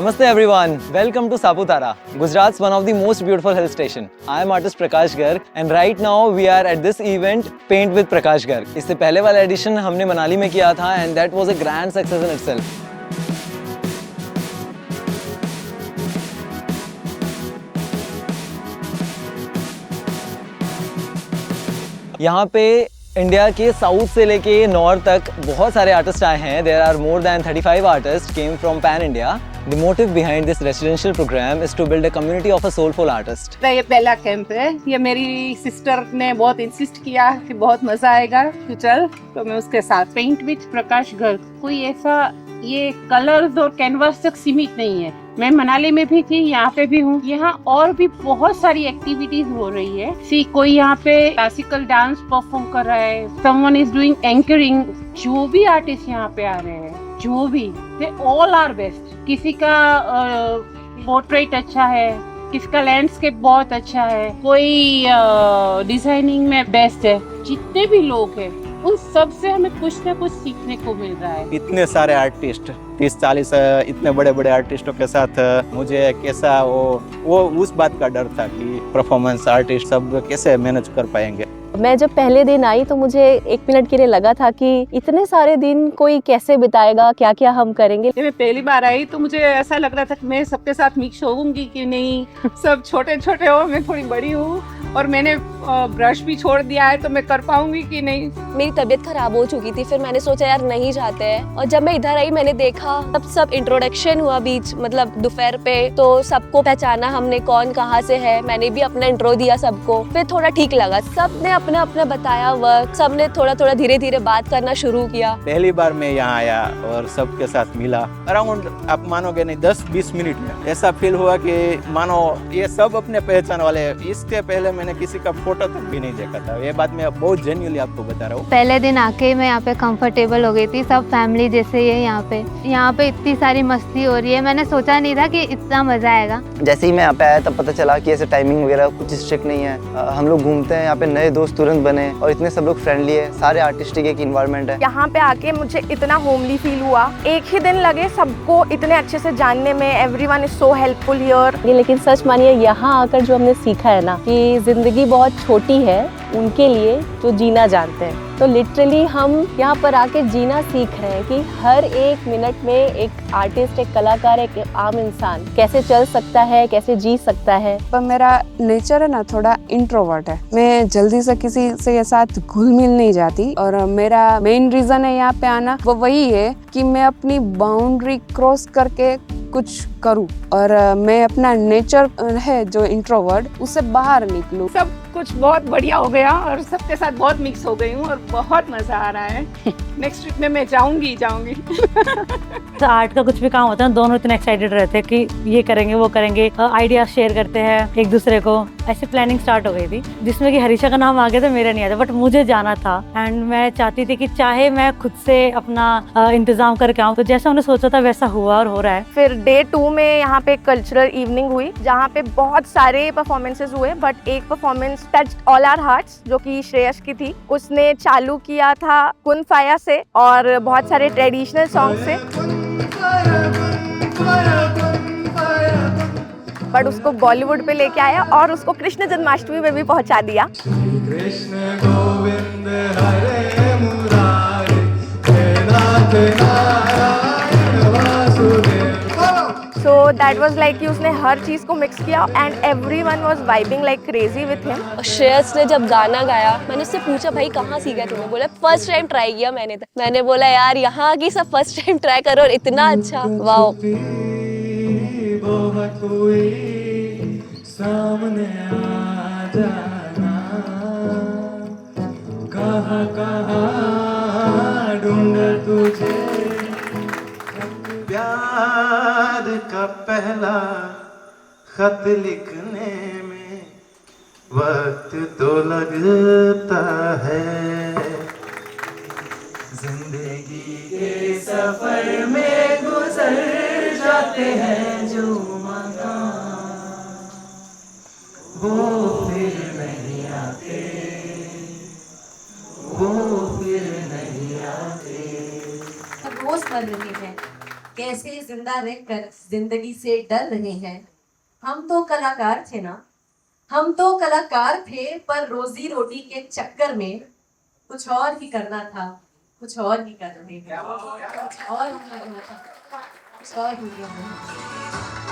Namaste everyone, welcome to Saputara, Gujarat's one of the most beautiful hill station. I am artist Prakash Garg and right now we are at this event Paint with Prakash Garg. इससे पहले वाला addition हमने मनाली में किया था and that was a grand success in itself. यहाँ पे India के साउथ से लेके नॉर्थ तक बहुत सारे आर्टिस्ट आए हैं. There are more than 35 artists came from pan India. The motive behind this residential program is to build a community of a soulful artist. ये पहला कैंप है. ये मेरी सिस्टर ने बहुत इंसिस्ट किया कि बहुत मजा आएगा तो चल, तो मैं उसके साथ. पेंट विद प्रकाश गर्ग कोई ऐसा ये कलर्स और कैनवास तक सीमित नहीं है. मैं मनाली में भी थी, यहाँ पे भी हूँ. यहाँ और भी बहुत सारी एक्टिविटीज हो रही है. कोई यहाँ पे क्लासिकल डांस परफॉर्म कर रहा है, समवन इज डूइंग एंकरिंग. जो भी आर्टिस्ट यहाँ पे आ रहे हैं, जो भी, दे ऑल आर बेस्ट. किसी का पोर्ट्रेट अच्छा है, किसका लैंडस्केप बहुत अच्छा है, कोई डिजाइनिंग में बेस्ट है. जितने भी लोग हैं उन सब से हमें कुछ ना कुछ सीखने को मिल रहा है. इतने सारे आर्टिस्ट 30-40 इतने बड़े बड़े आर्टिस्टों के साथ मुझे कैसा वो उस बात का डर था कि परफॉर्मेंस आर्टिस्ट सब कैसे मैनेज कर पाएंगे. मैं जब पहले दिन आई तो मुझे 1 मिनट के लिए लगा था कि इतने सारे दिन कोई कैसे बिताएगा, क्या क्या हम करेंगे. मैं पहली बार आई तो मुझे ऐसा लग रहा था कि मैं सबके साथ मिक्स होऊंगी कि नहीं. सब छोटे छोटे हो, मैं थोड़ी बड़ी हूँ और मैंने ब्रश भी छोड़ दिया है, तो मैं कर पाऊंगी कि नहीं. मेरी तबीयत खराब हो चुकी थी, फिर मैंने सोचा यार नहीं जाते हैं. और जब मैं इधर आई मैंने देखा तब सब इंट्रोडक्शन हुआ बीच, मतलब दोपहर पे, तो सबको पहचाना हमने कौन कहाँ से है. मैंने भी अपना इंट्रो दिया सबको, फिर थोड़ा ठीक लगा. सबने अपना अपना बताया वर्क, सबने थोड़ा थोड़ा धीरे धीरे बात करना शुरू किया. पहली बार मैं यहाँ आया और सबके साथ मिला. अराउंड आप मानोगे नहीं 10-20 मिनट में ऐसा फील हुआ कि मानो ये सब अपने पहचान वाले. इसके पहले मैंने किसी का फोटो तक भी नहीं देखा था. ये बात मैं बहुत जेन्युइनली आपको बता रहा हूँ. पहले दिन आके मैं यहाँ पे कंफर्टेबल हो गई थी. सब फैमिली जैसे ही है यहाँ पे इतनी सारी मस्ती हो रही है. मैंने सोचा नहीं था कि इतना मजा आएगा. जैसे ही मैं यहाँ पे आया तब पता चला कि ऐसे टाइमिंग वगैरह कुछ स्ट्रिक्ट नहीं है. हम लोग घूमते हैं यहाँ पे, नए दोस्त तुरंत बने और इतने सब लोग फ्रेंडली है. सारे आर्टिस्टिक एक इन्वायरमेंट है. यहाँ पे आके मुझे इतना होमली फील हुआ. एक ही दिन लगे सबको इतने अच्छे से जानने में. Everyone is so helpful here. लेकिन सच मानिए यहाँ आकर जो हमने सीखा है ना कि जिंदगी बहुत छोटी है उनके लिए जो जीना जानते हैं. तो लिटरली हम यहाँ पर आके जीना सीख रहे हैं कि हर एक मिनट में एक आर्टिस्ट, एक कलाकार, एक आम इंसान कैसे चल सकता है, कैसे जी सकता है. पर मेरा नेचर है ना थोड़ा इंट्रोवर्ट है. मैं जल्दी से किसी से साथ घुल मिल नहीं जाती और मेरा मेन रीजन है यहाँ पे आना वो वही है कि मैं अपनी बाउंड्री क्रॉस करके कुछ करूं और मैं अपना नेचर है जो इंट्रोवर्ट उससे बाहर निकलूं. सब कुछ बहुत बढ़िया हो गया और सबके साथ बहुत मिक्स हो गई हूँ और बहुत मजा आ रहा है. नेक्स्ट वीक में मैं जाऊंगी. तो आर्ट का कुछ भी काम होता है दोनों इतने एक्साइटेड रहते हैं कि ये करेंगे वो करेंगे. आइडिया शेयर करते हैं एक दूसरे को. ऐसी प्लानिंग स्टार्ट हो गई थी जिसमें कि हरीशा का नाम आ गया था, मेरा नहीं आया, बट मुझे जाना था. एंड मैं चाहती थी कि चाहे मैं खुद से अपना इंतजाम करके आऊँ. तो जैसा हमने सोचा था वैसा हुआ और हो रहा है. फिर डे 2 में यहाँ पे कल्चरल इवनिंग हुई जहाँ पे बहुत सारे परफॉर्मेंसेस हुए. बट एक performance touched all our hearts जो कि श्रेयस की थी. उसने चालू किया था कुन फाया से और बहुत सारे ट्रेडिशनल सॉन्ग से, बट उसको बॉलीवुड पे लेके आया और उसको कृष्ण जन्माष्टमी में भी पहुंचा दिया. So that was like कि उसने हर चीज को मिक्स किया and everyone was vibing like crazy with him. और श्रेयस ने जब गाना गाया मैंने उससे पूछा भाई कहाँ सीखा तूने. बोला फर्स्ट टाइम ट्राई किया मैंने. मैंने बोला यार यहाँ की सब फर्स्ट टाइम ट्राई करो और इतना अच्छा. वाओ. सामने आ जाना, कहाँ ढूंढ तुझे. प्यार का पहला खत लिखने में वक्त तो लगता है. जिंदगी के सफर में गुजर जाते हैं जो मकाम वो फिर नहीं आते, वो फिर नहीं आते. दोस्त बन रहे थे कैसे जिंदा रहकर जिंदगी से डर रहे हैं। हम तो कलाकार थे ना, हम तो कलाकार थे, पर रोजी रोटी के चक्कर में कुछ और ही करना था, कुछ और ही कर रहे हैं, कुछ और ही करना था, कुछ और ही कर रहे हैं।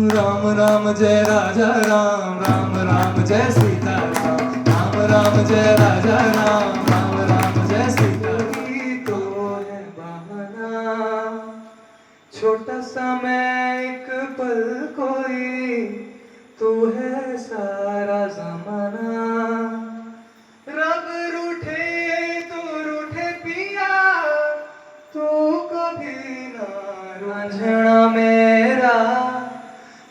राम राम जय राजा राम, राम राम जय सीता राम, राम राम जय राजा राम, राम राम जय सीता। तो है बहाना छोटा सा मैं एक पल कोई, तू है सारा जमाना। रब रूठे तो रूठे पिया, तू कभी ना रांझना मेरा,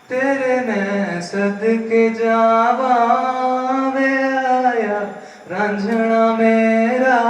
तेरे मैं सदके जावा वे आया रांझना मेरा।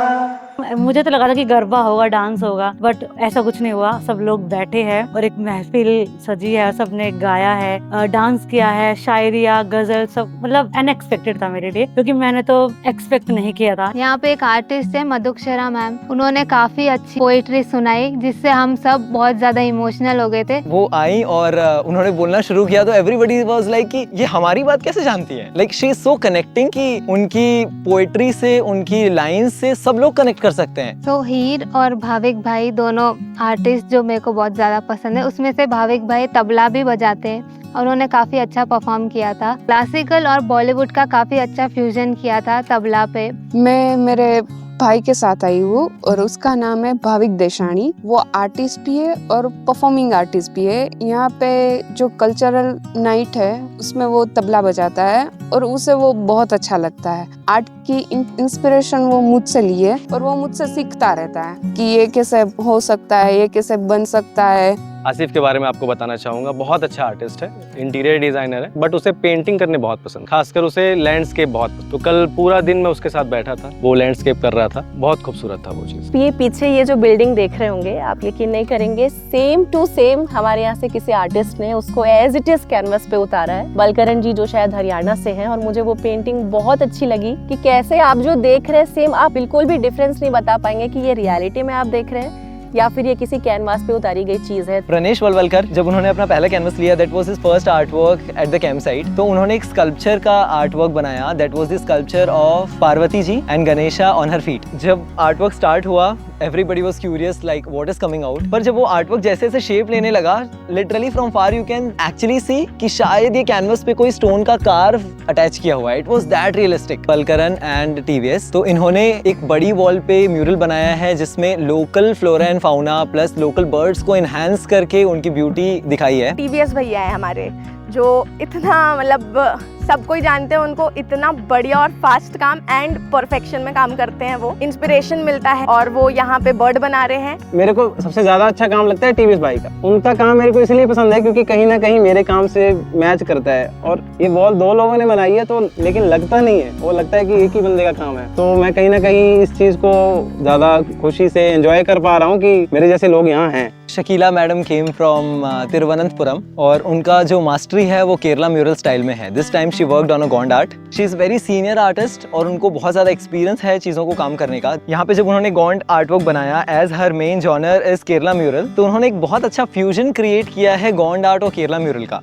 मुझे तो लगा था कि गरबा होगा, डांस होगा, बट ऐसा कुछ नहीं हुआ। सब लोग बैठे हैं और एक महफिल सजी है, सबने गाया है, डांस किया है, शायरिया, गजल, सब मतलब अनएक्सपेक्टेड था मेरे लिए, क्योंकि मैंने तो एक्सपेक्ट नहीं किया था। यहाँ पे एक आर्टिस्ट है मधुक्षरा मैम, उन्होंने काफी अच्छी पोएट्री सुनाई जिससे हम सब बहुत ज्यादा इमोशनल हो गए थे। वो आई और उन्होंने बोलना शुरू किया तो एवरीबॉडी वाज लाइक कि ये हमारी बात कैसे जानती है। Like she is so connecting कि उनकी पोएट्री से, उनकी लाइंस से सब लोग कनेक्ट कर सकते हैं। तो हीर और भाविक भाई दोनों आर्टिस्ट जो मेरे को बहुत ज्यादा पसंद है। उसमें से भाविक भाई तबला भी बजाते हैं और उन्होंने काफी अच्छा परफॉर्म किया था। क्लासिकल और बॉलीवुड का काफी अच्छा फ्यूजन किया था तबला पे। मैं मेरे भाई के साथ आई हूँ और उसका नाम है भाविक देशानी। वो आर्टिस्ट भी है और परफॉर्मिंग आर्टिस्ट भी है। यहाँ पे जो कल्चरल नाइट है उसमें वो तबला बजाता है और उसे वो बहुत अच्छा लगता है। आर्ट की इंस्पिरेशन वो मुझसे लिए और वो मुझसे सीखता रहता है कि ये कैसे हो सकता है, ये कैसे बन सकता है। आसिफ के बारे में आपको बताना चाहूँगा, बहुत अच्छा आर्टिस्ट है, इंटीरियर डिज़ाइनर है, बट उसे पेंटिंग करने बहुत पसंद, खासकर उसे लैंडस्केप बहुत पसंद। तो कल पूरा दिन मैं उसके साथ बैठा था, वो लैंडस्केप कर रहा था, बहुत खूबसूरत था वो चीज़। ये पीछे ये जो बिल्डिंग देख रहे होंगे, आप यकीन नहीं करेंगे, सेम टू सेम हमारे यहाँ से किसी आर्टिस्ट ने उसको एज इट इज कैनवस पे उतारा है। बलकरण जी जो शायद हरियाणा से हैं, और मुझे वो पेंटिंग बहुत अच्छी लगी कि कैसे आप जो देख रहे हैं सेम, आप बिल्कुल भी डिफरेंस नहीं बता पाएंगे कि ये रियलिटी में आप देख रहे हैं या फिर ये किसी कैनवास पे उतारी गई चीज है। प्रणेश वलवलकर, जब उन्होंने अपना पहला कैनवस लिया, that was his first art work at the camp site, तो उन्होंने एक स्कल्पचर का आर्ट वर्क बनाया, that was the sculpture of Parvati ji and Ganesha on her feet. जब आर्ट वर्क स्टार्ट हुआ, everybody was curious like what is coming out, पर जब वो आर्ट वर्क जैसे जैसे शेप लेने लगा, literally from far you can actually see कि शायद ये कैनवस पे कोई स्टोन का कार्व अटैच किया हुआ है। It was that realistic. Balkaran and TVS, तो इन्होंने एक बड़ी वॉल पे म्यूरल बनाया है जिसमें local flora and fauna plus local birds को एनहांस करके उनकी ब्यूटी दिखाई है। टीवीएस भैया है हमारे, जो इतना मतलब सब कोई जानते हैं उनको, इतना बढ़िया और फास्ट काम एंड परफेक्शन में काम करते हैं। वो इंस्पिरेशन मिलता है, और वो यहाँ पे बर्ड बना रहे हैं। मेरे को सबसे ज्यादा अच्छा काम लगता है टीवीएस भाई का। उनका काम मेरे को इसलिए पसंद है क्योंकि कहीं ना कहीं मेरे काम से मैच करता है। और ये वॉल 2 लोगों ने बनाई है, तो लेकिन लगता नहीं है, वो लगता है कि एक ही बंदे का काम है। तो मैं कहीं ना कहीं इस चीज को ज्यादा खुशी से एंजॉय कर पा रहा हूँ कि मेरे जैसे लोग यहाँ हैं। Shakila madam came from Thiruvananthapuram, और उनका जो मास्टरी है वो केरला म्यूरल स्टाइल में है। This time she worked on a Gond art. She is very senior artist और उनको बहुत ज्यादा एक्सपीरियंस है चीजों को काम करने का। यहाँ पे जब उन्होंने गॉन्ड आर्ट वर्क बनाया, as her main genre is Kerala mural, तो उन्होंने एक बहुत अच्छा फ्यूजन क्रिएट किया है गॉन्ड आर्ट और केरला म्यूरल का।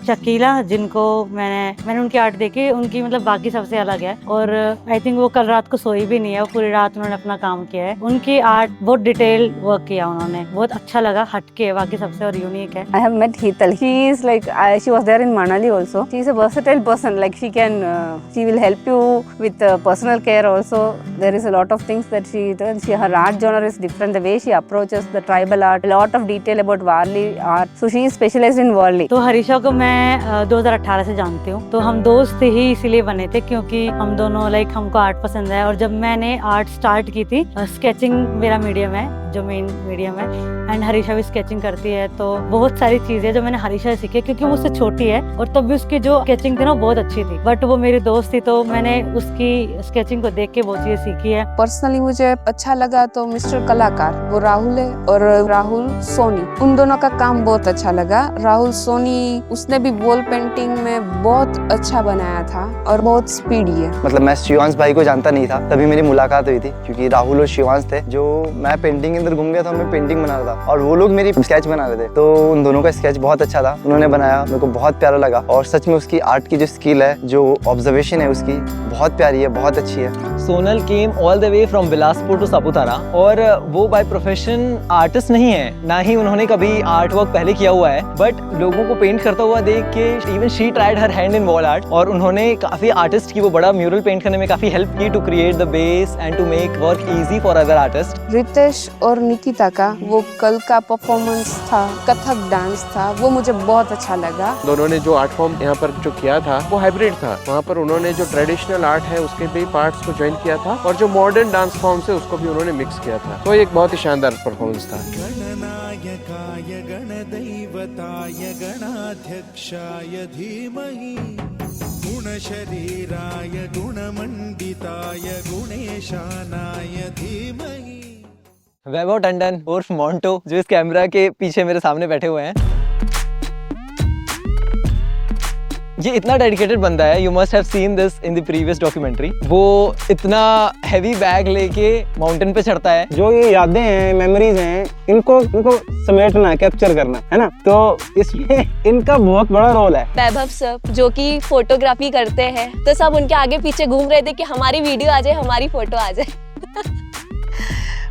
शकीला, जिनको मैंने उनकी आर्ट देखी, उनकी मतलब बाकी सबसे अलग है, और आई थिंक वो कल रात को सोई भी नहीं है, वो पूरी रात उन्होंने अपना काम किया है। उनकी आर्ट बहुत डिटेल वर्क किया उन्होंने, बहुत अच्छा लगा, हटके बाकी सबसे और यूनिक है। I have met Hetal. She is like she was there in Manali also. She is a versatile person. Like she will help you with personal care also. There is a lot of things that she does. Her art genre is different. The way she approaches the tribal art, a lot of detail about Warli art. So she is specialized in Warli. तो हरीशा को मैं 2018 से जानती हूँ, तो हम दोस्त ही इसीलिए बने थे क्योंकि हम दोनों लाइक हमको आर्ट पसंद है। और जब मैंने आर्ट स्टार्ट की थी, स्केचिंग मेरा मीडियम है, जो मेन मीडियम है, एंड हरीशा भी स्केचिंग करती है, तो बहुत सारी चीजें जो मैंने हरीशा से सीखी, क्योंकि मुझसे छोटी है और तब भी उसकी जो स्केचिंग थी ना बहुत अच्छी थी, बट वो मेरी दोस्त थी, तो मैंने उसकी स्केचिंग को देख के बहुत चीजें सीखी है। पर्सनली मुझे अच्छा लगा तो मिस्टर कलाकार, वो राहुल है, और राहुल सोनी, उन दोनों का काम बहुत अच्छा लगा। राहुल सोनी, उसने भी वॉल पेंटिंग में बहुत अच्छा बनाया था और बहुत स्पीडी है। मतलब मैं शिवांश भाई को जानता नहीं था, तभी मेरी मुलाकात हुई थी, क्योंकि राहुल और शिवांश थे। जो मैं पेंटिंग के अंदर घूम गया था, मैं पेंटिंग बना रहा था और वो लोग मेरी स्केच बना रहे थे। तो उन दोनों का स्केच बहुत अच्छा था, उन्होंने बनाया, मेरे को बहुत प्यारा लगा। और सच में उसकी आर्ट की जो स्किल है, जो ऑब्जर्वेशन है उसकी, बहुत प्यारी है, बहुत अच्छी है। Sonal came all the way from Bilaspur to Saputara, और वो बाय प्रोफेशन आर्टिस्ट नहीं है, ना ही उन्होंने कभी आर्ट वर्क पहले किया हुआ है, बट लोगों को पेंट करता हुआ देख के even she tried her hand in wall art, और उन्होंने काफी आर्टिस्ट की वो बड़ा म्यूरल पेंट करने में काफी हेल्प की to create the base and to make work easy for other artist. Ritesh और निकिता का वो कल का परफॉर्मेंस था, कथक डांस था, वो मुझे बहुत अच्छा लगा। दोनों ने जो आर्ट फॉर्म यहाँ पर जो किया था वो हाइब्रिड था। वहाँ पर उन्होंने जो ट्रेडिशनल आर्ट है उसके भी पार्ट्स को ज्वाइन किया था, और जो मॉडर्न डांस फॉर्म से उसको भी उन्होंने मिक्स किया था। तो एक बहुत ही शानदार परफॉर्मेंस था। गणनायकाय गणदैवताय गणाध्यक्षाय धीमहि गुणशरीराय गुणमंडिताय गुणेशानाय धीमहि। वैभव टंडन उर्फ मोंटो, जो इस कैमरा के पीछे मेरे सामने बैठे हुए हैं, ये इतना डेडिकेटेड बंदा है। You must have seen this in the previous documentary. वो इतना हैवी बैग लेके माउंटेन पे चढ़ता है। जो ये यादें हैं, मेमोरीज हैं, इनको समेटना, कैप्चर करना है ना, तो इसमें इनका बहुत बड़ा रोल है। वैभव सर जो कि फोटोग्राफी करते हैं, तो सब उनके आगे पीछे घूम रहे थे कि हमारी वीडियो आ जाए, हमारी फोटो आ जाए।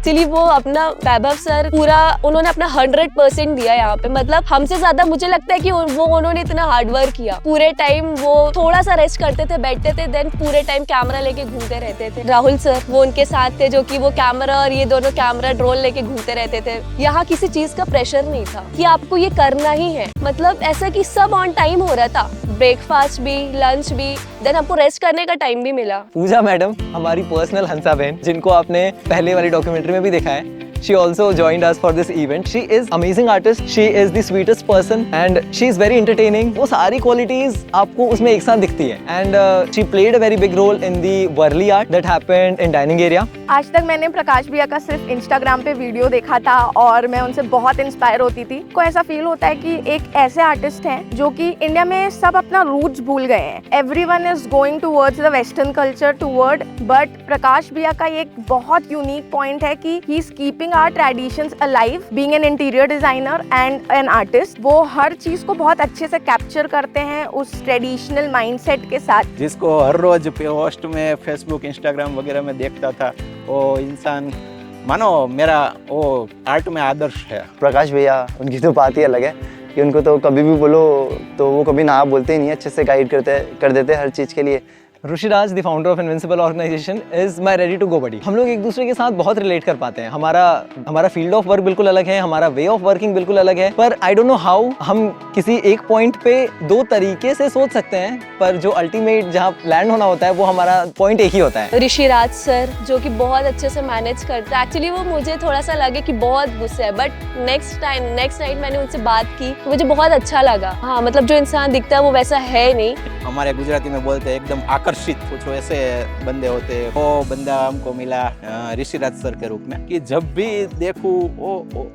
चलिए, वो अपना वैभव सर पूरा उन्होंने अपना 100% दिया यहाँ पे। मतलब हमसे ज्यादा मुझे लगता है कि वो उन्होंने इतना हार्ड वर्क किया। पूरे टाइम वो थोड़ा सा रेस्ट करते थे, बैठते थे, देन पूरे टाइम कैमरा लेके घूमते रहते थे। राहुल सर वो उनके साथ थे, जो कि वो कैमरा और ये दोनों कैमरा ड्रोन लेके घूमते रहते थे। यहाँ किसी चीज का प्रेशर नहीं था कि आपको ये करना ही है। मतलब ऐसा कि सब ऑन टाइम हो रहा था, ब्रेकफास्ट भी, लंच भी, देन आपको रेस्ट करने का टाइम भी मिला। पूजा मैडम, हमारी पर्सनल हंसा बहन, जिनको आपने पहले वाली डॉक्यूमेंट्री में भी देखा है, She also joined us for this event. She is amazing artist. She is the sweetest person and she is very entertaining. वो सारी qualities आपको उसमें एक साथ दिखती है. And she played a very big role in the Varli art that happened in dining area. आज तक मैंने प्रकाश भैया का सिर्फ इंस्टाग्राम पे वीडियो देखा था और मैं उनसे बहुत इंस्पायर होती थी. को ऐसा फील होता है कि एक ऐसे आर्टिस्ट हैं जो कि इंडिया में सब अपना रूट्स भूल गए हैं. Everyone is going towards the western culture toward, but Prakash भैया का एक बहुत यूनिक पॉइंट है कि he is keeping our traditions alive. Being an interior designer and an artist, वो हर चीज को बहुत अच्छे से कैप्चर करते हैं उस ट्रेडिशनल माइंडसेट के साथ. जिसको हर रोज पोस्ट में फेसबुक इंस्टाग्राम वगैरह में देखता था, वो इंसान मानो मेरा वो आर्ट में आदर्श है. प्रकाश भैया, उनकी तो बात ही अलग है कि उनको तो कभी भी बोलो तो वो कभी ना बोलते ही नहीं, अच्छे से गाइड कर देते हर चीज़ के लिए. Rishiraj, the founder of Invincible Organisation, is my ready to go buddy. हम लोग एक दूसरे के साथ बहुत रिलेट कर पाते हैं. हमारा फील्ड ऑफ वर्क बिल्कुल अलग है, हमारा वे ऑफ वर्किंग बिल्कुल अलग है, पर आई डोंट नो हाउ हम किसी एक पॉइंट पे दो तरीके से सोच सकते हैं, पर जो अल्टीमेट जहाँ लैंड होना होता है वो हमारा पॉइंट एक ही होता है. ऋषिराज सर जो कि बहुत अच्छे से मैनेज करते हैं. एक्चुअली वो मुझे थोड़ा सा लगे कि बहुत गुस्से है, बट नेक्स्ट नाइट मैंने उनसे बात की, मुझे बहुत अच्छा लगा. हाँ, मतलब जो इंसान दिखता है वो वैसा है नहीं. हमारे गुजराती में बोलते हैं एकदम आकर्षित, कुछ ऐसे बंदे होते हैं. वो बंदा हमको मिला ऋषिराज सर के रूप में कि जब भी देखूं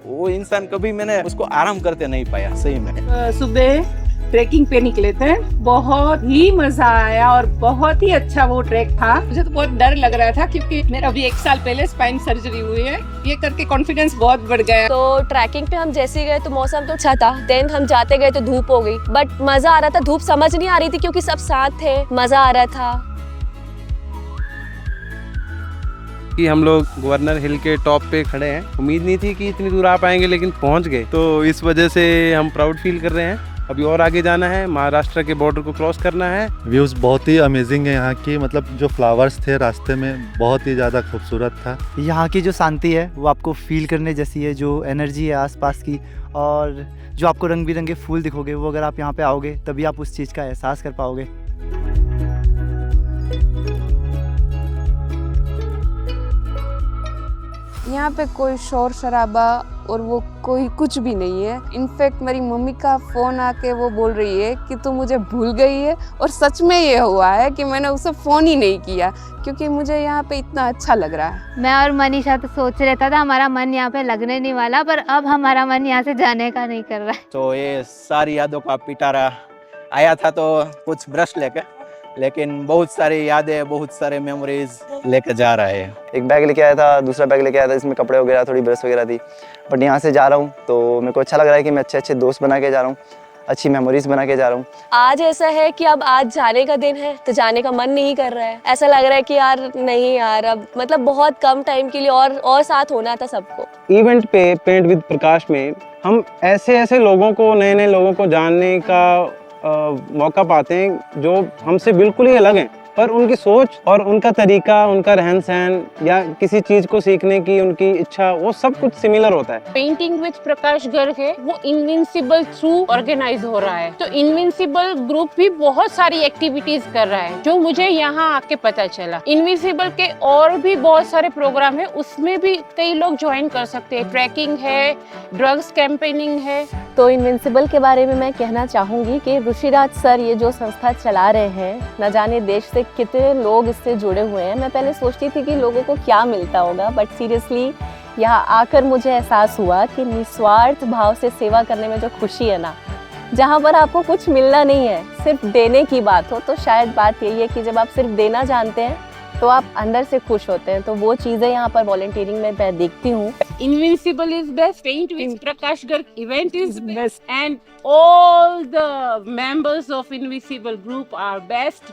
वो इंसान, कभी मैंने उसको आराम करते नहीं पाया. सही में सुबह ट्रैकिंग पे निकले थे, बहुत ही मजा आया और बहुत ही अच्छा वो ट्रैक था. मुझे तो बहुत डर लग रहा था क्योंकि मेरा अभी 1 साल पहले स्पाइन सर्जरी हुई है. ये करके कॉन्फिडेंस बहुत बढ़ गया. तो ट्रैकिंग पे हम जैसे गए तो मौसम तो अच्छा था, देन हम जाते गए तो धूप हो गई, बट मजा आ रहा था. धूप समझ नहीं आ रही थी क्योंकि सब साथ थे, मजा आ रहा था. कि हम लोग गवर्नर हिल के टॉप पे खड़े हैं. उम्मीद नहीं थी कि इतनी दूर आ पाएंगे, लेकिन पहुंच गए. तो इस वजह से हम प्राउड फील कर रहे हैं. अभी और आगे जाना है, महाराष्ट्र के बॉर्डर को क्रॉस करना है. व्यूज़ बहुत ही अमेजिंग है यहाँ की. मतलब जो फ्लावर्स थे रास्ते में बहुत ही ज़्यादा खूबसूरत था. यहाँ की जो शांति है वो आपको फील करने जैसी है. जो एनर्जी है आसपास की और जो आपको रंग बिरंगे फूल दिखोगे, वो अगर आप यहाँ पे आओगे तभी आप उस चीज़ का एहसास कर पाओगे. यहाँ पे कोई शोर शराबा और वो कोई कुछ भी नहीं है. इनफैक्ट मेरी मम्मी का फ़ोन आके वो बोल रही है कि तू मुझे भूल गई है, और सच में ये हुआ है कि मैंने उसे फ़ोन ही नहीं किया क्योंकि मुझे यहाँ पे इतना अच्छा लग रहा है. मैं और मनीषा तो सोच रहता था हमारा मन यहाँ पे लगने नहीं वाला, पर अब हमारा मन यहाँ से जाने का नहीं कर रहा है. तो ये सारी यादों का पिटारा आया था तो कुछ ब्रश लेकिन बहुत सारी यादें, बहुत सारे मेमोरीज लेके जा रहा है. एक बैग लेके आया था, दूसरा बैग लेके आया था, इसमें कपड़े वगैरह, थोड़ी ब्रश वगैरह थी. बट यहाँ से जा रहा हूँ तो मेरे को अच्छा लग रहा है कि मैं अच्छे दोस्त बना के जा रहा हूँ, अच्छी मेमोरीज बना के जा रहा हूँ. आज ऐसा है कि अब आज जाने का दिन है तो जाने का मन नहीं कर रहा है. ऐसा लग रहा है कि यार नहीं यार, अब मतलब बहुत कम टाइम के लिए और साथ होना था सबको. इवेंट पे पेंट विद प्रकाश में हम ऐसे लोगों को, नए लोगों को जानने का मौका पाते हैं जो हमसे बिल्कुल ही अलग हैं, पर उनकी सोच और उनका तरीका, उनका रहन सहन या किसी चीज को सीखने की उनकी इच्छा, वो सब कुछ सिमिलर होता है. पेंटिंग विद प्रकाश गर्ग है वो इनविंसिबल थ्रू ऑर्गेनाइज हो रहा है. तो इनविंसिबल ग्रुप भी बहुत सारी एक्टिविटीज कर रहा है जो मुझे यहाँ आके पता चला. इनविंसिबल के और भी बहुत सारे प्रोग्राम है, उसमें भी कई लोग ज्वाइन कर सकते हैं. ट्रैकिंग है, ड्रग्स कैंपेनिंग है. तो इनविंसिबल के बारे में मैं कहना चाहूँगी कि ऋषिराज सर ये जो संस्था चला रहे हैं, न जाने देश से कितने लोग इससे जुड़े हुए हैं. मैं पहले सोचती थी कि लोगों को क्या मिलता होगा, बट सीरियसली यहाँ आकर मुझे एहसास हुआ कि निस्वार्थ भाव से सेवा करने में जो खुशी है ना, जहाँ पर आपको कुछ मिलना नहीं है, सिर्फ देने की बात हो, तो शायद बात यही है कि जब आप सिर्फ देना जानते हैं तो आप अंदर से खुश होते हैं. तो वो चीज़ें यहाँ पर वॉलंटियरिंग में मैं देखती हूँ. Invincible is best, Paint with Prakash Garg event is best, and all the members of Invincible group are best.